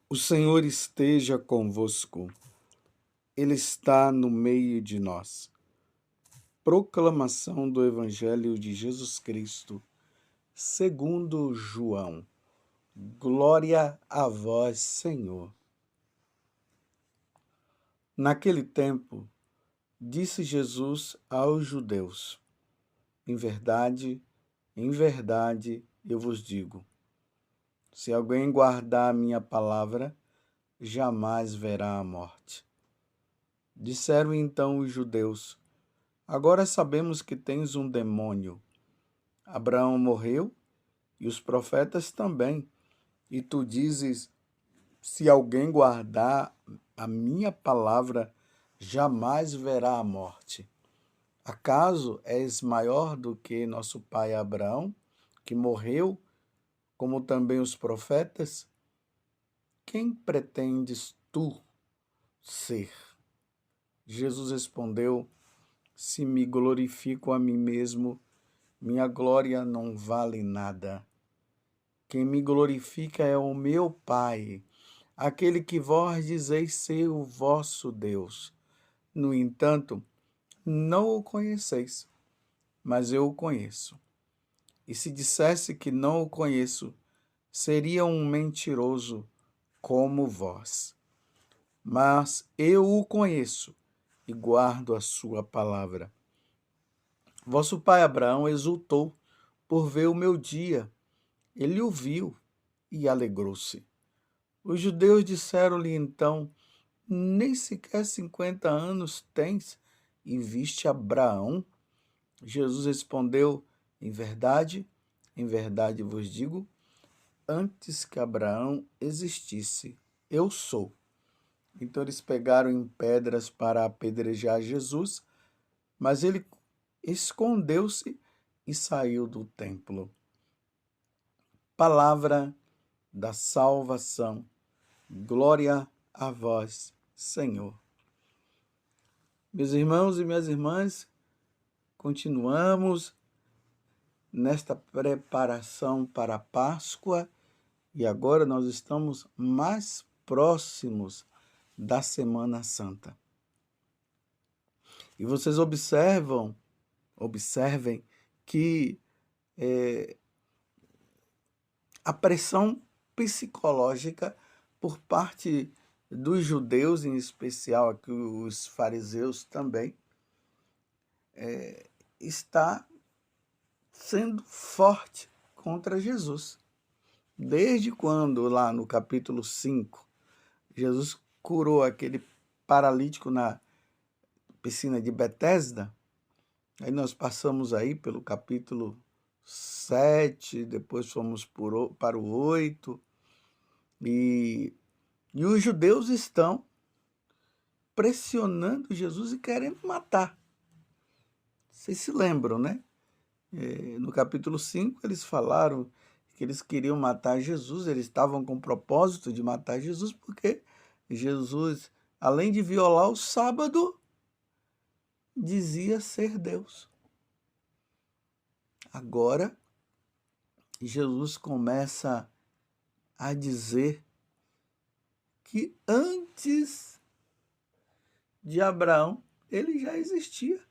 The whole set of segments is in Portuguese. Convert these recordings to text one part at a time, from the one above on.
O Senhor esteja convosco, Ele está no meio de nós. Proclamação do Evangelho de Jesus Cristo, segundo João. Glória a vós, Senhor. Naquele tempo, disse Jesus aos judeus: em verdade, eu vos digo, se alguém guardar a minha palavra, jamais verá a morte. Disseram então os judeus: agora sabemos que tens um demônio. Abraão morreu e os profetas também. E tu dizes: se alguém guardar a minha palavra, jamais verá a morte. Acaso és maior do que nosso pai Abraão, que morreu, como também os profetas? Quem pretendes tu ser? Jesus respondeu: se me glorifico a mim mesmo, minha glória não vale nada. Quem me glorifica é o meu Pai, aquele que vós dizeis ser o vosso Deus. No entanto, não o conheceis, mas eu o conheço. E se dissesse que não o conheço, seria um mentiroso como vós. Mas eu o conheço e guardo a sua palavra. Vosso pai Abraão exultou por ver o meu dia. Ele o viu e alegrou-se. Os judeus disseram-lhe então: nem sequer 50 anos tens e viste Abraão? Jesus respondeu: em verdade vos digo, antes que Abraão existisse, eu sou. Então eles pegaram em pedras para apedrejar Jesus, mas ele escondeu-se e saiu do templo. Palavra da salvação. Glória a vós, Senhor. Meus irmãos e minhas irmãs, continuamos nesta preparação para a Páscoa e agora nós estamos mais próximos da Semana Santa. E vocês observem que a pressão psicológica por parte dos judeus, em especial aqui os fariseus também, está sendo forte contra Jesus. Desde quando, lá no capítulo 5, Jesus curou aquele paralítico na piscina de Betesda, aí nós passamos aí pelo capítulo 7, depois fomos para o 8, e os judeus estão pressionando Jesus e querendo matar. Vocês se lembram, né? No capítulo 5, eles falaram que eles queriam matar Jesus, eles estavam com o propósito de matar Jesus, porque Jesus, além de violar o sábado, dizia ser Deus. Agora, Jesus começa a dizer que antes de Abraão, ele já existia.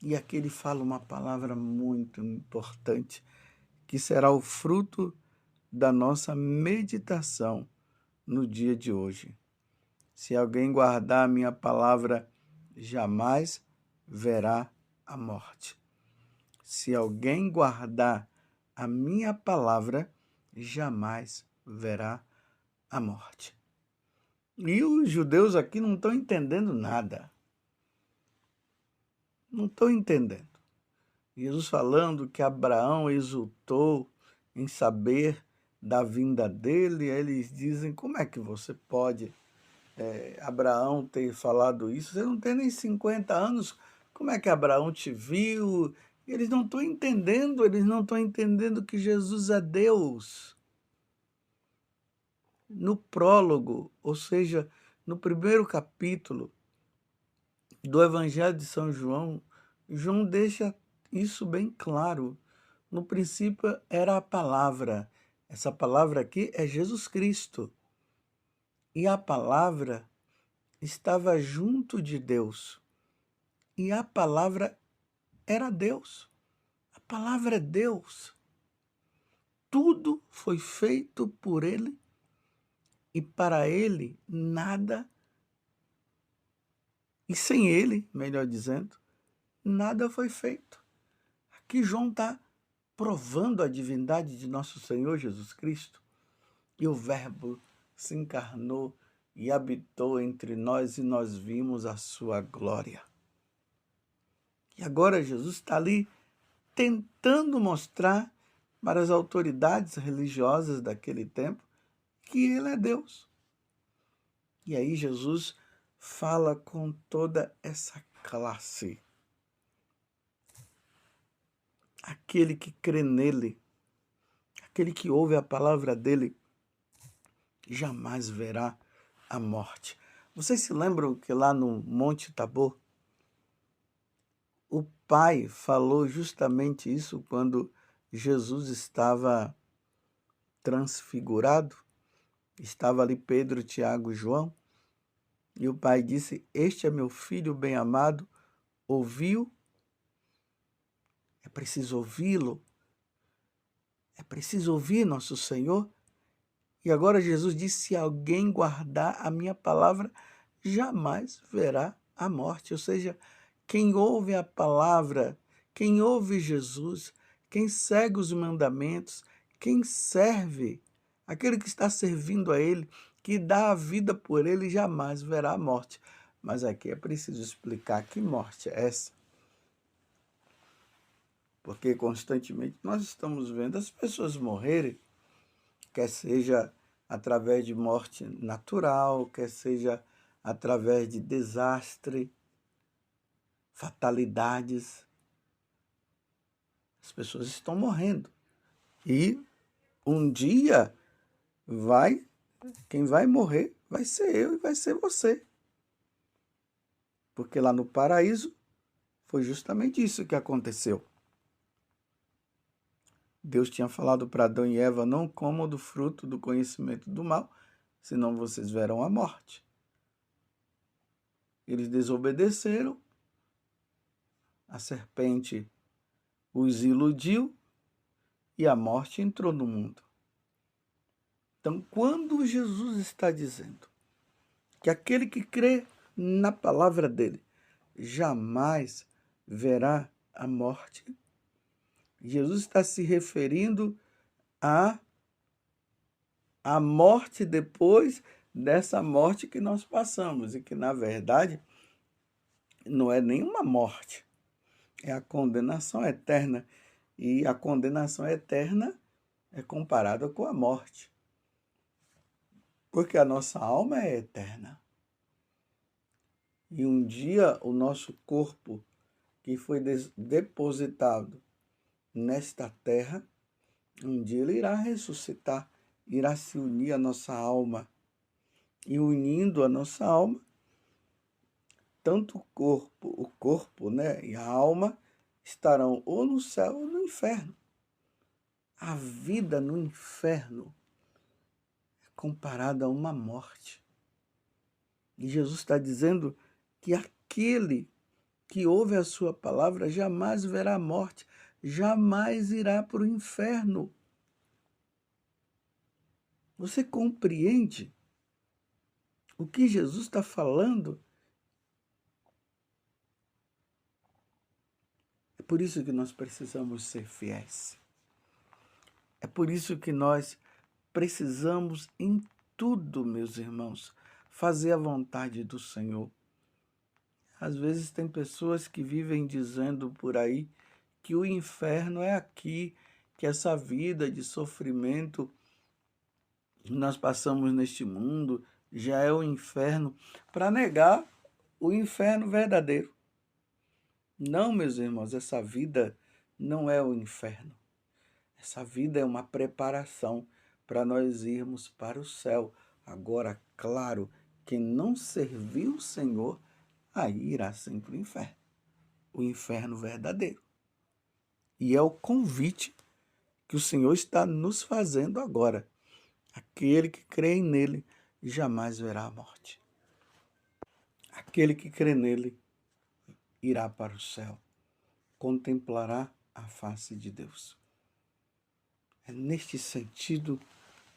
E aqui ele fala uma palavra muito importante, que será o fruto da nossa meditação no dia de hoje. Se alguém guardar a minha palavra, jamais verá a morte. Se alguém guardar a minha palavra, jamais verá a morte. E os judeus aqui não estão entendendo nada. Não estão entendendo. Jesus falando que Abraão exultou em saber da vinda dele, eles dizem: como é que você pode, Abraão, ter falado isso? Você não tem nem 50 anos, como é que Abraão te viu? Eles não estão entendendo que Jesus é Deus. No prólogo, ou seja, no primeiro capítulo do Evangelho de São João, João deixa isso bem claro. No princípio era a palavra, Essa palavra aqui é Jesus Cristo. E a palavra estava junto de Deus. E a palavra era Deus. A palavra é Deus. Tudo foi feito por Ele e para Ele nada, e sem Ele, melhor dizendo, nada foi feito. Aqui João está provando a divindade de nosso Senhor Jesus Cristo. E o Verbo se encarnou e habitou entre nós e nós vimos a sua glória. E agora Jesus está ali tentando mostrar para as autoridades religiosas daquele tempo que ele é Deus. E aí Jesus fala com toda essa classe. Aquele que crê nele, aquele que ouve a palavra dele, jamais verá a morte. Vocês se lembram que lá no Monte Tabor, o Pai falou justamente isso quando Jesus estava transfigurado? Estava ali Pedro, Tiago e João, e o Pai disse: "Este é meu filho bem-amado, ouviu?" É preciso ouvi-lo, é preciso ouvir nosso Senhor. E agora Jesus disse: se alguém guardar a minha palavra, jamais verá a morte. Ou seja, quem ouve a palavra, quem ouve Jesus, quem segue os mandamentos, quem serve, aquele que está servindo a Ele, que dá a vida por Ele, jamais verá a morte. Mas aqui é preciso explicar que morte é essa. Porque constantemente nós estamos vendo as pessoas morrerem, quer seja através de morte natural, quer seja através de desastre, fatalidades. As pessoas estão morrendo. E um dia quem vai morrer vai ser eu e vai ser você. Porque lá no paraíso foi justamente isso que aconteceu. Deus tinha falado para Adão e Eva: não comam do fruto do conhecimento do mal, senão vocês verão a morte. Eles desobedeceram, a serpente os iludiu e a morte entrou no mundo. Então, quando Jesus está dizendo que aquele que crê na palavra dele jamais verá a morte, Jesus está se referindo à morte depois dessa morte que nós passamos, e que, na verdade, não é nenhuma morte, é a condenação eterna. E a condenação eterna é comparada com a morte, porque a nossa alma é eterna. E um dia o nosso corpo, que foi depositado nesta terra, um dia ele irá ressuscitar, irá se unir à nossa alma. E unindo a nossa alma, tanto o corpo, né, e a alma estarão ou no céu ou no inferno. A vida no inferno é comparada a uma morte. E Jesus está dizendo que aquele que ouve a sua palavra jamais verá a morte, jamais irá para o inferno. Você compreende o que Jesus está falando? É por isso que nós precisamos ser fiéis. É por isso que nós precisamos em tudo, meus irmãos, fazer a vontade do Senhor. Às vezes tem pessoas que vivem dizendo por aí que o inferno é aqui, que essa vida de sofrimento que nós passamos neste mundo já é o inferno, para negar o inferno verdadeiro. Não, meus irmãos, essa vida não é o inferno. Essa vida é uma preparação para nós irmos para o céu. Agora, claro, quem não serviu o Senhor, aí irá sempre o inferno verdadeiro. E é o convite que que o Senhor está nos fazendo agora. Aquele que crê nele jamais verá a morte. Aquele que crê nele irá para o céu, contemplará a face de Deus. É neste sentido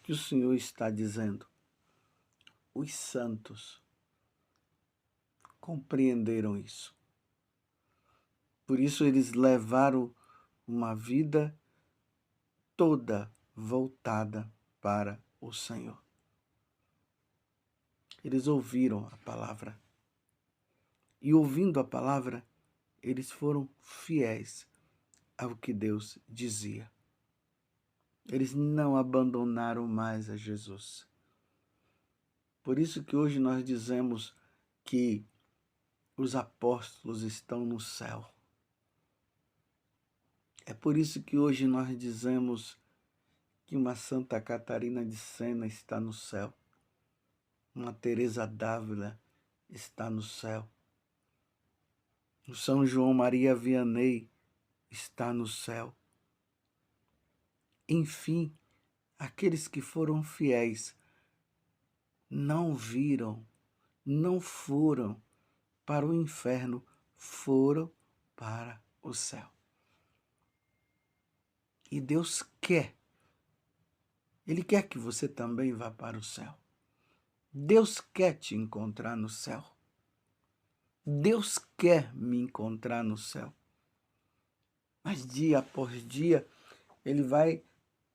que o Senhor está dizendo. Os santos compreenderam isso. Por isso eles levaram uma vida toda voltada para o Senhor. Eles ouviram a palavra. E ouvindo a palavra, eles foram fiéis ao que Deus dizia. Eles não abandonaram mais a Jesus. Por isso que hoje nós dizemos que os apóstolos estão no céu. É por isso que hoje nós dizemos que uma Santa Catarina de Sena está no céu. Uma Teresa d'Ávila está no céu. O São João Maria Vianney está no céu. Enfim, aqueles que foram fiéis não viram, não foram para o inferno, foram para o céu. E Deus quer. Ele quer que você também vá para o céu. Deus quer te encontrar no céu. Deus quer me encontrar no céu. Mas dia após dia, Ele vai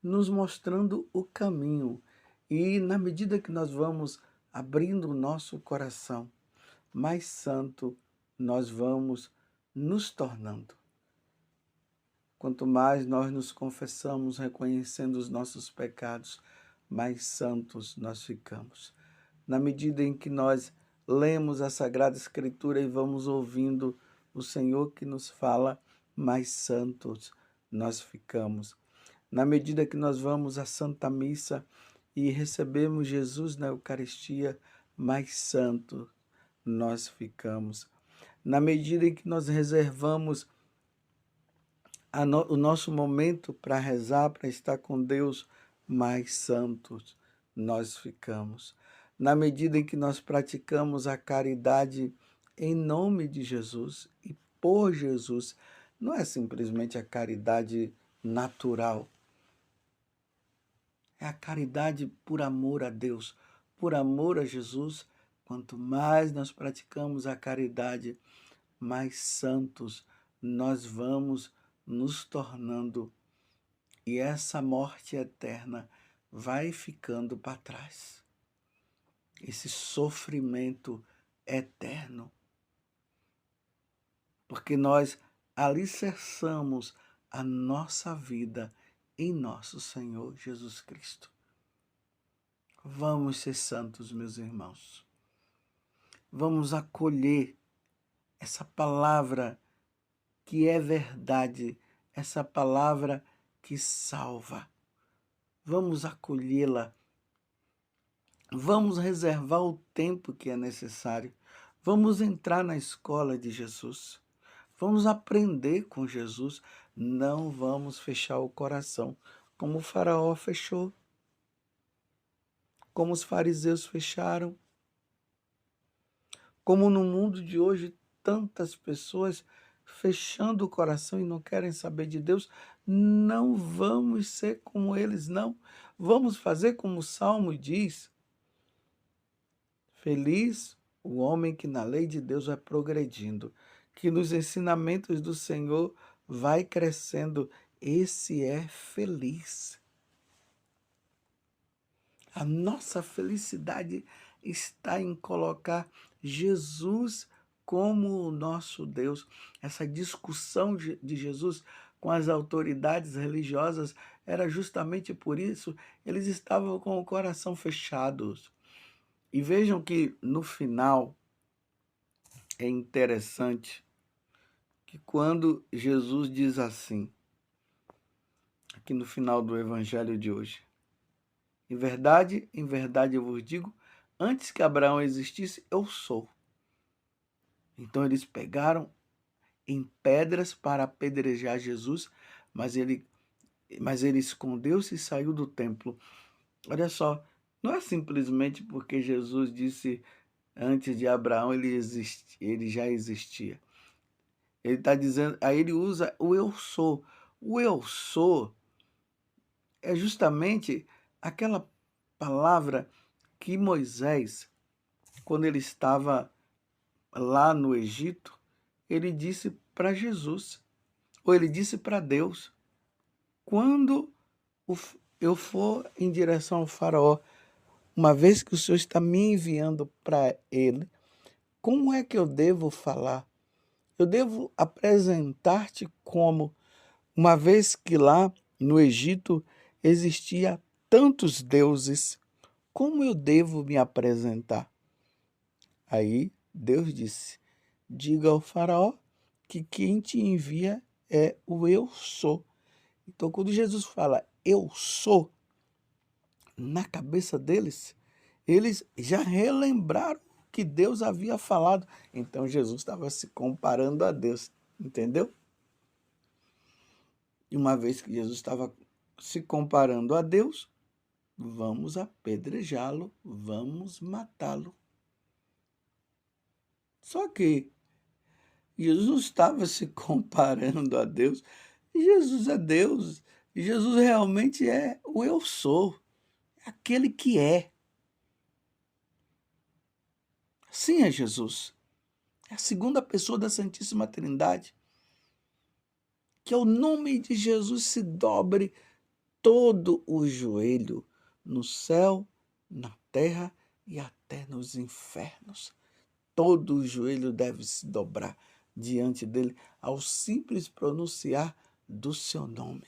nos mostrando o caminho. E na medida que nós vamos abrindo o nosso coração, mais santo nós vamos nos tornando. Quanto mais nós nos confessamos, reconhecendo os nossos pecados, mais santos nós ficamos. Na medida em que nós lemos a Sagrada Escritura e vamos ouvindo o Senhor que nos fala, mais santos nós ficamos. Na medida que nós vamos à Santa Missa e recebemos Jesus na Eucaristia, mais santos nós ficamos. Na medida em que nós reservamos o nosso momento para rezar, para estar com Deus, mais santos nós ficamos. Na medida em que nós praticamos a caridade em nome de Jesus e por Jesus, não é simplesmente a caridade natural, é a caridade por amor a Deus, por amor a Jesus. Quanto mais nós praticamos a caridade, mais santos nós vamos nos tornando. E essa morte eterna vai ficando para trás. Esse sofrimento eterno. Porque nós alicerçamos a nossa vida em nosso Senhor Jesus Cristo. Vamos ser santos, meus irmãos. Vamos acolher essa palavra que é verdade, essa palavra que salva. Vamos acolhê-la. Vamos reservar o tempo que é necessário. Vamos entrar na escola de Jesus. Vamos aprender com Jesus. Não vamos fechar o coração, como o faraó fechou, como os fariseus fecharam, como no mundo de hoje tantas pessoas fechando o coração e não querem saber de Deus. Não vamos ser como eles, não. Vamos fazer como o Salmo diz. Feliz o homem que na lei de Deus vai progredindo, que nos ensinamentos do Senhor vai crescendo. Esse é feliz. A nossa felicidade está em colocar Jesus como o nosso Deus. Essa discussão de Jesus com as autoridades religiosas era justamente por isso. Eles estavam com o coração fechado. E vejam que no final é interessante que quando Jesus diz assim, aqui no final do evangelho de hoje, em verdade eu vos digo, antes que Abraão existisse, eu sou. Então eles pegaram em pedras para apedrejar Jesus, mas Mas ele escondeu-se e saiu do templo. Olha só, não é simplesmente porque Jesus disse antes de Abraão ele já existia. Ele está dizendo, aí ele usa o eu sou. O eu sou é justamente aquela palavra que Moisés, quando ele estava lá no Egito, ele disse para Jesus, ou ele disse para Deus: quando eu for em direção ao faraó, uma vez que o Senhor está me enviando para ele, como é que eu devo falar? Eu devo apresentar-te como, uma vez que lá no Egito existia tantos deuses, como eu devo me apresentar? Aí Deus disse: diga ao faraó que quem te envia é o eu sou. Então, quando Jesus fala eu sou, na cabeça deles, eles já relembraram o que Deus havia falado. Então, Jesus estava se comparando a Deus, entendeu? E uma vez que Jesus estava se comparando a Deus, vamos apedrejá-lo, vamos matá-lo. Só que Jesus não estava se comparando a Deus. Jesus é Deus. Jesus realmente é o eu sou, aquele que é. Sim, é Jesus. É a segunda pessoa da Santíssima Trindade. Que ao nome de Jesus se dobre todo o joelho no céu, na terra e até nos infernos. Todo o joelho deve se dobrar diante dele ao simples pronunciar do seu nome.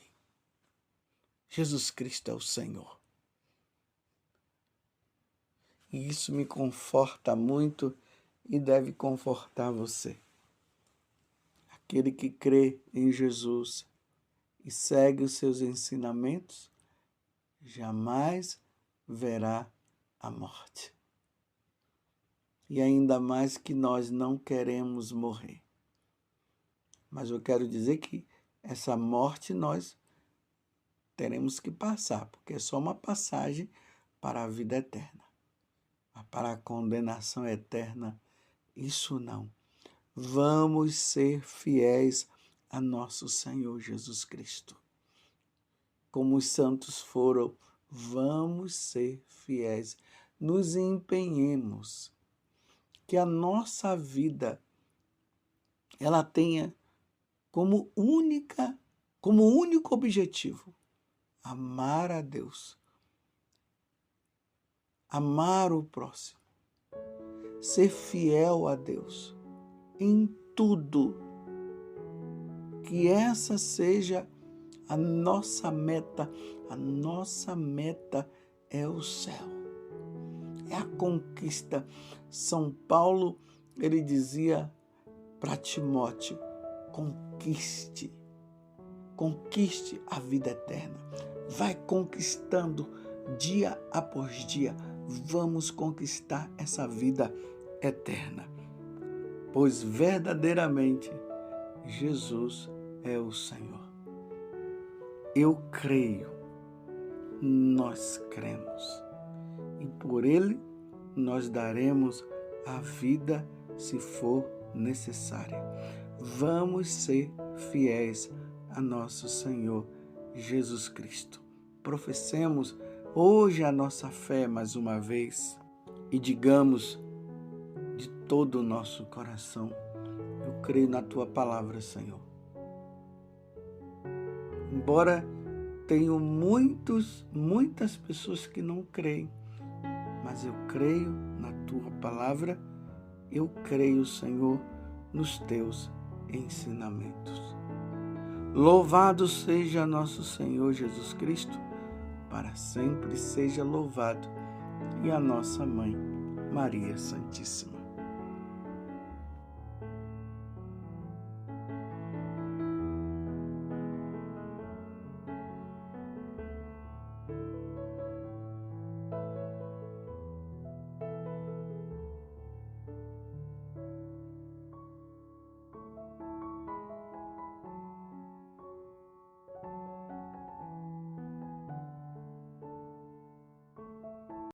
Jesus Cristo é o Senhor. E isso me conforta muito e deve confortar você. Aquele que crê em Jesus e segue os seus ensinamentos, jamais verá a morte. E ainda mais que nós não queremos morrer. Mas eu quero dizer que essa morte nós teremos que passar, porque é só uma passagem para a vida eterna. Mas para a condenação eterna, isso não. Vamos ser fiéis a nosso Senhor Jesus Cristo. Como os santos foram, vamos ser fiéis. Nos empenhemos que a nossa vida ela tenha como único objetivo amar a Deus, amar o próximo, ser fiel a Deus em tudo. Que essa seja a nossa meta. A nossa meta é o céu. É a conquista. São Paulo, ele dizia para Timóteo: conquiste a vida eterna. Vai conquistando dia após dia. Vamos conquistar essa vida eterna. Pois verdadeiramente Jesus é o Senhor. Eu creio, nós cremos. E por Ele nós daremos a vida se for necessária. Vamos ser fiéis a nosso Senhor Jesus Cristo. Professemos hoje a nossa fé mais uma vez e digamos de todo o nosso coração: eu creio na Tua palavra, Senhor. Embora tenham muitas pessoas que não creem, mas eu creio na Tua palavra, eu creio, Senhor, nos Teus ensinamentos. Louvado seja nosso Senhor Jesus Cristo, para sempre seja louvado, e a nossa Mãe, Maria Santíssima.